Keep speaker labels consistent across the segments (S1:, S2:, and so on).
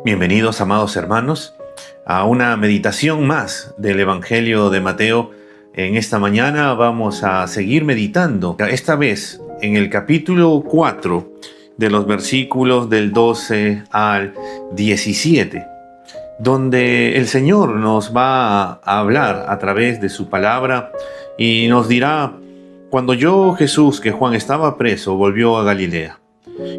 S1: Bienvenidos, amados hermanos, a una meditación más del Evangelio de Mateo. En esta mañana vamos a seguir meditando, esta vez en el capítulo 4 de los versículos del 12 al 17, donde el Señor nos va a hablar a través de su palabra y nos dirá: cuando oyó Jesús que Juan estaba preso, volvió a Galilea.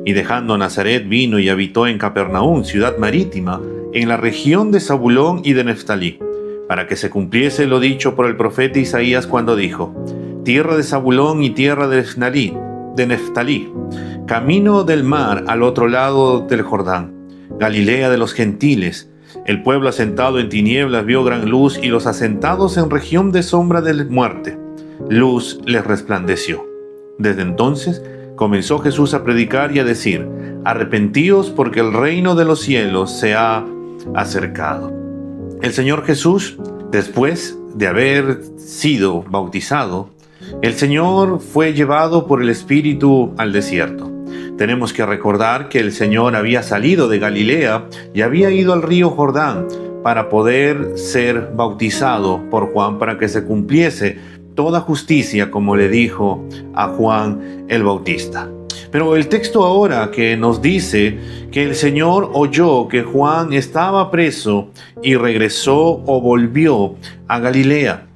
S1: Y dejando Nazaret vino y habitó en Capernaum, ciudad marítima, en la región de Zabulón y de Neftalí, para que se cumpliese lo dicho por el profeta Isaías cuando dijo: tierra de Zabulón y tierra de Neftalí, camino del mar al otro lado del Jordán, Galilea de los gentiles. El pueblo asentado en tinieblas vio gran luz, y los asentados en región de sombra de muerte, luz les resplandeció. Desde entonces comenzó Jesús a predicar y a decir: arrepentíos, porque el reino de los cielos se ha acercado. El Señor Jesús, después de haber sido bautizado, el Señor fue llevado por el Espíritu al desierto. Tenemos que recordar que el Señor había salido de Galilea y había ido al río Jordán para poder ser bautizado por Juan, para que se cumpliese toda justicia, como le dijo a Juan el Bautista. Pero el texto ahora que nos dice que el Señor oyó que Juan estaba preso y regresó o volvió a Galilea.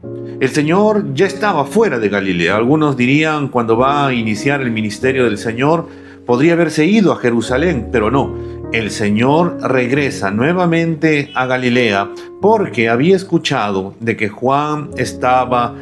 S1: El Señor ya estaba fuera de Galilea. Algunos dirían, cuando va a iniciar el ministerio del Señor, podría haberse ido a Jerusalén, pero no. El Señor regresa nuevamente a Galilea porque había escuchado de que Juan estaba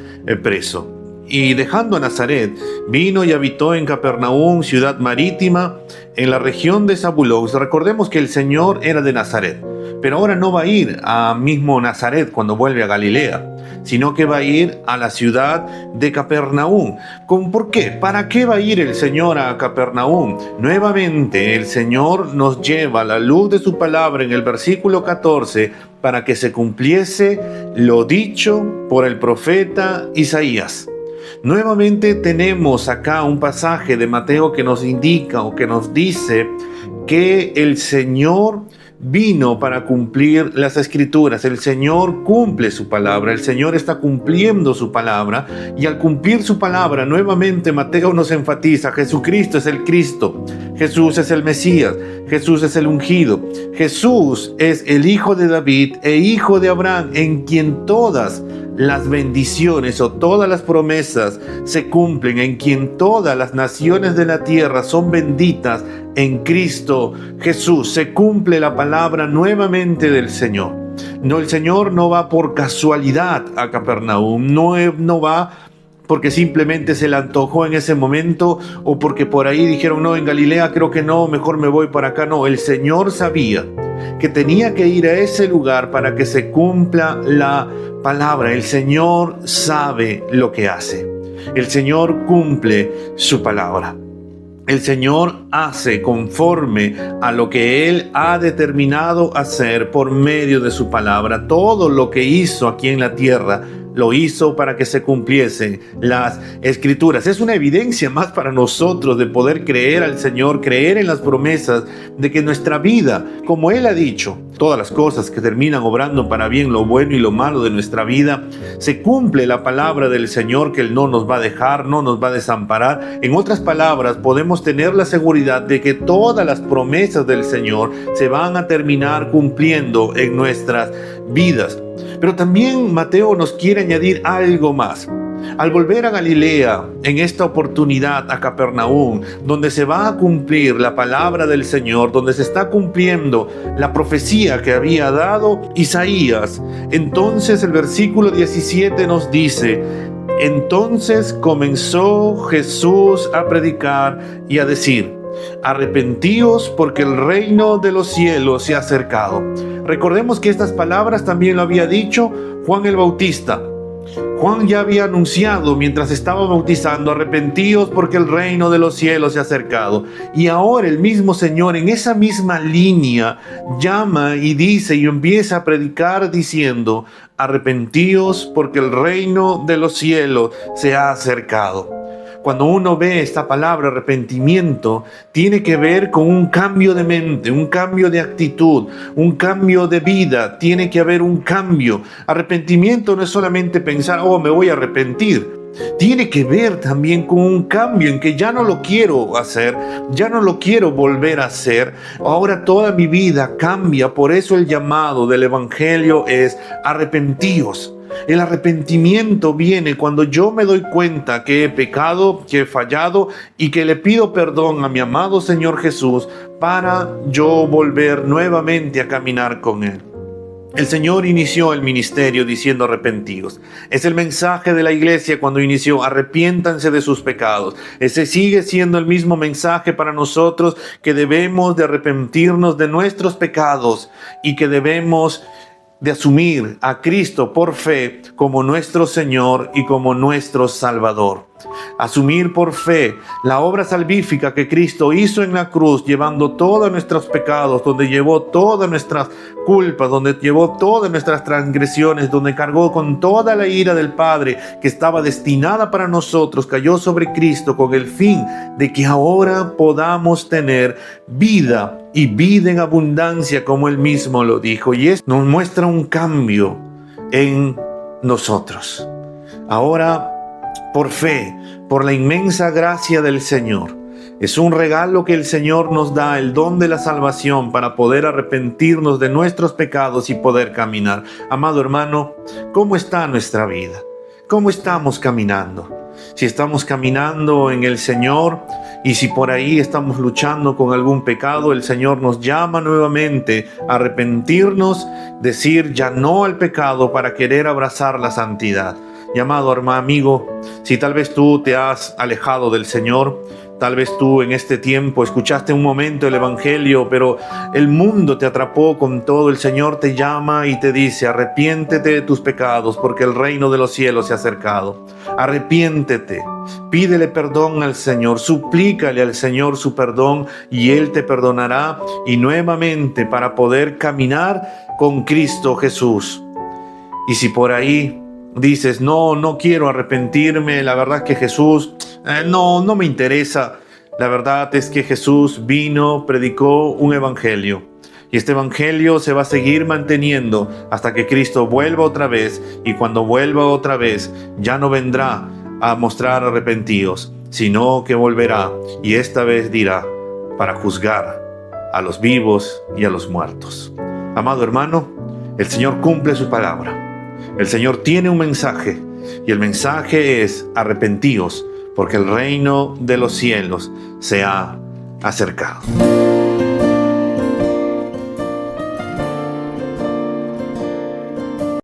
S1: preso. Y dejando a Nazaret, vino y habitó en Capernaum, ciudad marítima, en la región de Zabulón. Recordemos que el Señor era de Nazaret, pero ahora no va a ir a mismo Nazaret cuando vuelve a Galilea, sino que va a ir a la ciudad de Capernaum. ¿Por qué? ¿Para qué va a ir el Señor a Capernaum? Nuevamente el Señor nos lleva la luz de su palabra en el versículo 14 para que se cumpliese lo dicho por el profeta Isaías. Nuevamente tenemos acá un pasaje de Mateo que nos indica o que nos dice que el Señor vino para cumplir las Escrituras. El Señor cumple su palabra, el Señor está cumpliendo su palabra, y al cumplir su palabra, nuevamente Mateo nos enfatiza: Jesucristo es el Cristo, Jesús es el Mesías, Jesús es el ungido, Jesús es el Hijo de David e Hijo de Abraham, en quien todas las bendiciones o todas las promesas se cumplen, en quien todas las naciones de la tierra son benditas. En Cristo Jesús se cumple la palabra nuevamente del Señor. No, el Señor no va por casualidad a Capernaum, no va porque simplemente se le antojó en ese momento, o porque por ahí dijeron: no, en Galilea creo que no, mejor me voy para acá. No, el Señor sabía que tenía que ir a ese lugar para que se cumpla la palabra. El Señor sabe lo que hace. El Señor cumple su palabra. El Señor hace conforme a lo que Él ha determinado hacer por medio de su palabra. Todo lo que hizo aquí en la tierra lo hizo para que se cumpliesen las Escrituras. Es una evidencia más para nosotros de poder creer al Señor, creer en las promesas, de que nuestra vida, como Él ha dicho, todas las cosas que terminan obrando para bien, lo bueno y lo malo de nuestra vida, se cumple la palabra del Señor, que Él no nos va a dejar, no nos va a desamparar. En otras palabras, podemos tener la seguridad de que todas las promesas del Señor se van a terminar cumpliendo en nuestras vidas. Pero también Mateo nos quiere añadir algo más. Al volver a Galilea, en esta oportunidad a Capernaum, donde se va a cumplir la palabra del Señor, donde se está cumpliendo la profecía que había dado Isaías, entonces el versículo 17 nos dice: entonces comenzó Jesús a predicar y a decir: arrepentíos, porque el reino de los cielos se ha acercado. Recordemos que estas palabras también lo había dicho Juan el Bautista. Juan ya había anunciado mientras estaba bautizando: arrepentíos, porque el reino de los cielos se ha acercado. Y ahora el mismo Señor, en esa misma línea, llama y dice y empieza a predicar diciendo: arrepentíos, porque el reino de los cielos se ha acercado. cuando uno ve esta palabra arrepentimiento, tiene que ver con un cambio de mente, un cambio de actitud, un cambio de vida. Tiene que haber un cambio. Arrepentimiento no es solamente pensar, oh, me voy a arrepentir. Tiene que ver también con un cambio en que ya no lo quiero hacer, ya no lo quiero volver a hacer. Ahora toda mi vida cambia. Por eso el llamado del Evangelio es arrepentíos. El arrepentimiento viene cuando yo me doy cuenta que he pecado, que he fallado y que le pido perdón a mi amado Señor Jesús para yo volver nuevamente a caminar con Él. El Señor inició el ministerio diciendo arrepentíos. Es el mensaje de la iglesia cuando inició, arrepiéntanse de sus pecados. Ese sigue siendo el mismo mensaje para nosotros, que debemos de arrepentirnos de nuestros pecados y que debemos de asumir a Cristo por fe como nuestro Señor y como nuestro Salvador. Asumir por fe la obra salvífica que Cristo hizo en la cruz, llevando todos nuestros pecados, donde llevó todas nuestras culpas, donde llevó todas nuestras transgresiones, donde cargó con toda la ira del Padre que estaba destinada para nosotros, cayó sobre Cristo con el fin de que ahora podamos tener vida y vida en abundancia, como Él mismo lo dijo. Y esto nos muestra un cambio en nosotros. Ahora, por fe, por la inmensa gracia del Señor, es un regalo que el Señor nos da, el don de la salvación, para poder arrepentirnos de nuestros pecados y poder caminar. Amado hermano, ¿cómo está nuestra vida? ¿Cómo estamos caminando? Si estamos caminando en el Señor y si por ahí estamos luchando con algún pecado, el Señor nos llama nuevamente a arrepentirnos, decir ya no al pecado para querer abrazar la santidad. Y amado hermano, amigo, si tal vez tú te has alejado del Señor, tal vez tú en este tiempo escuchaste un momento el Evangelio, pero el mundo te atrapó con todo. El Señor te llama y te dice, arrepiéntete de tus pecados, porque el reino de los cielos se ha acercado. Arrepiéntete, pídele perdón al Señor, suplícale al Señor su perdón y Él te perdonará, y nuevamente para poder caminar con Cristo Jesús. Y si por ahí dices, no quiero arrepentirme, la verdad es que Jesús no me interesa. La verdad es que Jesús vino, predicó un evangelio, y este evangelio se va a seguir manteniendo hasta que Cristo vuelva otra vez, y cuando vuelva otra vez ya no vendrá a mostrar arrepentidos, sino que volverá, y esta vez dirá, para juzgar a los vivos y a los muertos. Amado hermano, el Señor cumple su palabra. El Señor tiene un mensaje, y el mensaje es arrepentíos, porque el reino de los cielos se ha acercado.